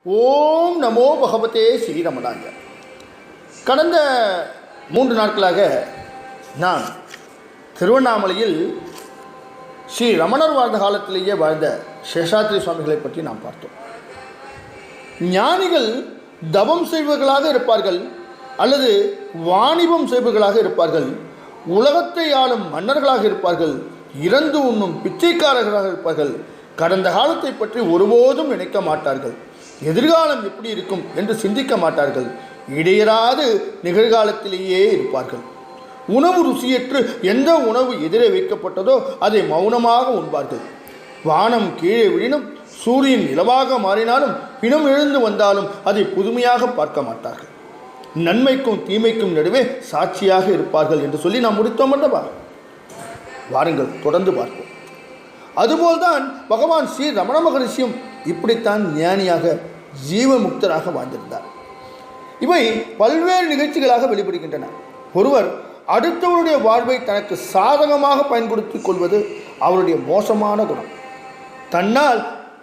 ஓம் நமோ பகவதே ஸ்ரீரமணாய. கடந்த 3 நாட்களாக நான் திருவண்ணாமலையில் ஸ்ரீ ரமணர் வாழ்ந்த காலத்திலேயே வாழ்ந்த சேஷாத்ரி சுவாமிகளை பற்றி நாம் பார்த்தோம். ஞானிகள் தவம் செய்பவர்களாக இருப்பார்கள் அல்லது வாணிபம் செய்பவர்களாக இருப்பார்கள், உலகத்தை ஆளும் மன்னர்களாக இருப்பார்கள், இறந்து உண்ணும் பிச்சைக்காரர்களாக இருப்பார்கள். கடந்த காலத்தை பற்றி ஒருபோதும் நினைக்க மாட்டார்கள். எதிர்காலம் எப்படி இருக்கும் என்று சிந்திக்க மாட்டார்கள். இடையராது நிகழ்காலத்திலேயே இருப்பார்கள். உணவு ருசியற்று எந்த உணவு எதிரே வைக்கப்பட்டதோ அதை மௌனமாக உண்பார்கள். வானம் கீழே விழினும் சூரியன் நிலவாக மாறினாலும் பிணம் எழுந்து வந்தாலும் அதை புதுமையாக பார்க்க மாட்டார்கள். நன்மைக்கும் தீமைக்கும் நடுவே சாட்சியாக இருப்பார்கள் என்று சொல்லி நாம் முடித்தோம் அல்லவா? வாருங்கள், தொடர்ந்து பார்ப்போம். அதுபோல்தான் பகவான் ஸ்ரீ ரமண மகரிஷியும் இப்படித்தான் ஞானியாக ஜீவமுக்தராக வாழ்ந்திருந்தார். இவை பல்வேறு நிகழ்ச்சிகளாக வெளிப்படுகின்றன. ஒருவர் அடுத்தவருடைய வாழ்வை தனக்கு சாதகமாக பயன்படுத்திக் கொள்வது அவருடைய மோசமான குணம். தன்னால்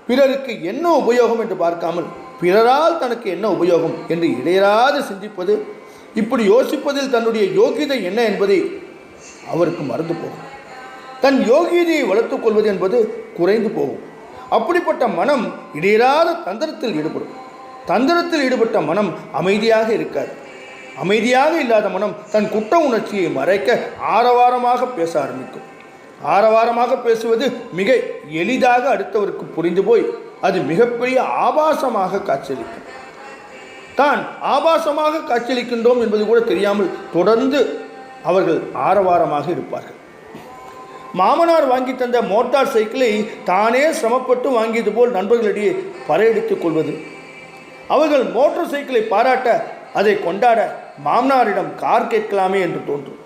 பிறருக்கு என்ன உபயோகம் என்று பார்க்காமல் பிறரால் தனக்கு என்ன உபயோகம் என்று இடையராது சிந்திப்பது, இப்படி யோசிப்பதில் தன்னுடைய யோகியதை என்ன என்பதை அவருக்கு மறந்து போகும். தன் யோகியதையை வளர்த்துக் கொள்வது என்பது குறைந்து போகும். அப்படிப்பட்ட மனம் இடையராத தந்திரத்தில் ஈடுபடும். தந்திரத்தில் ஈடுபட்ட மனம் அமைதியாக இருக்காது. அமைதியாக இல்லாத மனம் தன் குற்ற உணர்ச்சியை மறைக்க ஆரவாரமாக பேச ஆரம்பிக்கும். ஆரவாரமாக பேசுவது மிக எளிதாக அடுத்தவருக்கு புரிந்து போய் அது மிகப்பெரிய ஆபாசமாக காட்சியளிக்கும். தான் ஆபாசமாக காட்சியளிக்கின்றோம் என்பது கூட தெரியாமல் தொடர்ந்து அவர்கள் ஆரவாரமாக இருப்பார்கள். மாமனார் வாங்கி தந்த மோட்டார் சைக்கிளை தானே சிரமப்பட்டு வாங்கியது போல் நண்பர்களிடையே பறையடித்துக் கொள்வது, அவர்கள் மோட்டார் சைக்கிளை பாராட்ட அதை கொண்டாட மாமனாரிடம் கார் கேட்கலாமே என்று தோன்றும்.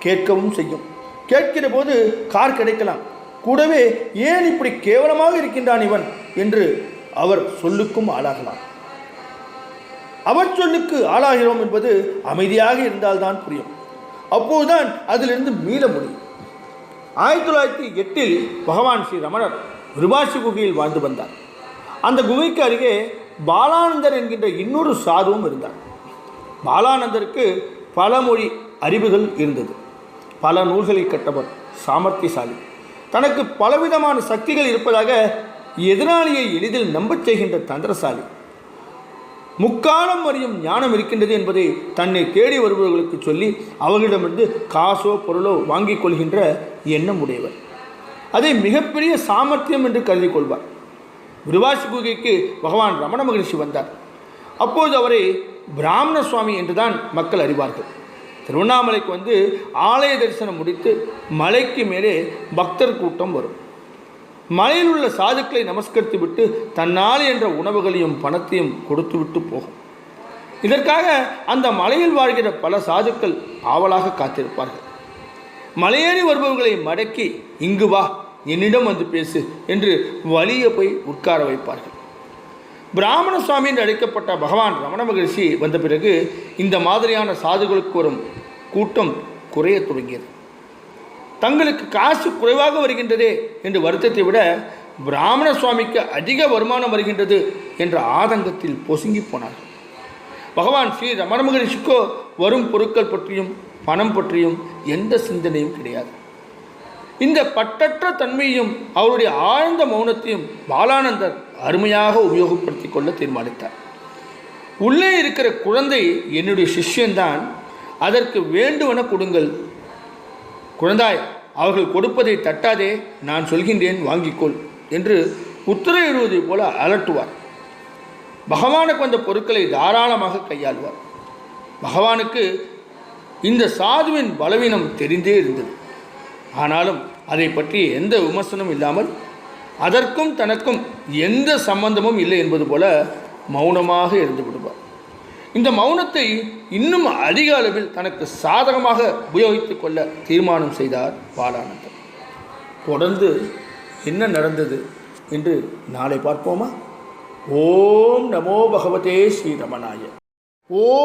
கேட்கவும் செய்யும். கேட்கிற போது கார் கிடைக்கலாம், கூடவே ஏன் இப்படி கேவலமாக இருக்கின்றான் இவன் என்று அவர் சொல்லுக்கும் ஆளாகலாம். அவர் சொல்லுக்கு ஆளாகிறோம் என்பது அமைதியாக இருந்தால்தான் புரியும். அப்போதுதான் அதிலிருந்து மீள முடியும். 1908 பகவான் ஸ்ரீ ரமணர் விருபாட்சி குகையில் வாழ்ந்து வந்தார். அந்த குகைக்கு அருகே பாலானந்தர் என்கின்ற இன்னொரு சாதுவும் இருந்தார். பாலானந்தருக்கு பல மொழி அறிவுகள் இருந்தது. பல நூல்களை கற்றவர், சாமர்த்தியசாலி. தனக்கு பலவிதமான சக்திகள் இருப்பதாக எதிராளியை எளிதில் நம்பச் செய்கின்ற தந்திரசாலி. முக்காலம் அறியும் ஞானம் இருக்கின்றது என்பதை தன்னை தேடி வருபவர்களுக்கு சொல்லி அவர்களிடமிருந்து காசோ பொருளோ வாங்கிக் கொள்கின்ற எண்ணம் உடையவர். அதை மிகப்பெரிய சாமர்த்தியம் என்று கருதி கொள்வார். விருபாட்சி குகைக்கு பகவான் ரமண மகரிஷி வந்தார். அப்போது அவரை பிராமண சுவாமி என்றுதான் மக்கள் அறிவார்கள். திருவண்ணாமலைக்கு வந்து ஆலய தரிசனம் முடித்து மலைக்கு மேலே பக்தர் கூட்டம் வரும். மலையில் உள்ள சாதுக்களை நமஸ்கரித்து விட்டு தன்னால் என்ற உணவுகளையும் பணத்தையும் கொடுத்துவிட்டு போகும். இதற்காக அந்த மலையில் வாழ்கிற பல சாதுக்கள் ஆவலாக காத்திருப்பார்கள். மலையேறி வருபவர்களை மடக்கி இங்கு வா, என்னிடம் வந்து பேசு என்று வலிய போய் உட்கார வைப்பார்கள். பிராமண சுவாமி என்று அழைக்கப்பட்ட பகவான் ரமண மகரிஷி வந்த பிறகு இந்த மாதிரியான சாதுகளுக்கு வரும் கூட்டம் குறைய தொடங்கியது. தங்களுக்கு காசு குறைவாக வருகின்றதே என்று வருத்தத்தை விட பிராமண சுவாமிக்கு அதிக வருமானம் வருகின்றது என்ற ஆதங்கத்தில் பொசுங்கி போனார்கள். பகவான் ஸ்ரீ ரமண மகரிஷிக்கோ வரும் பொருட்கள் பற்றியும் பணம் பற்றியும் எந்த சிந்தனையும் கிடையாது. இந்த பட்டற்ற தன்மையையும் அவருடைய ஆழ்ந்த மௌனத்தையும் பாலானந்தர் அருமையாக உபயோகப்படுத்தி கொள்ள தீர்மானித்தார். உள்ளே இருக்கிற குழந்தை என்னுடைய சிஷ்யன்தான், அதற்கு வேண்டுவன கொடுங்கள். குழந்தாய், அவர்கள் கொடுப்பதை தட்டாதே, நான் சொல்கின்றேன் வாங்கிக்கொள் என்று உத்தரவிடுவதை போல அலட்டுவார். பகவானுக்கு வந்த பொருட்களை தாராளமாக கையாள்வார். பகவானுக்கு இந்த சாதுவின் பலவீனம் தெரிந்தே இருந்தது. ஆனாலும் அதை பற்றி எந்த விமர்சனமும் இல்லாமல் அதற்கும் தனக்கும் எந்த சம்பந்தமும் இல்லை என்பது போல மௌனமாக இருந்து விடுவார். இந்த மௌனத்தை இன்னும் அதிக அளவில் தனக்கு சாதகமாக உபயோகித்துக் கொள்ள தீர்மானம் செய்தார் பாலானந்தர். தொடர்ந்து என்ன நடந்தது என்று நாளை பார்ப்போமா? ஓம் நமோ பகவதே ஸ்ரீ ரமணாய. ஓம்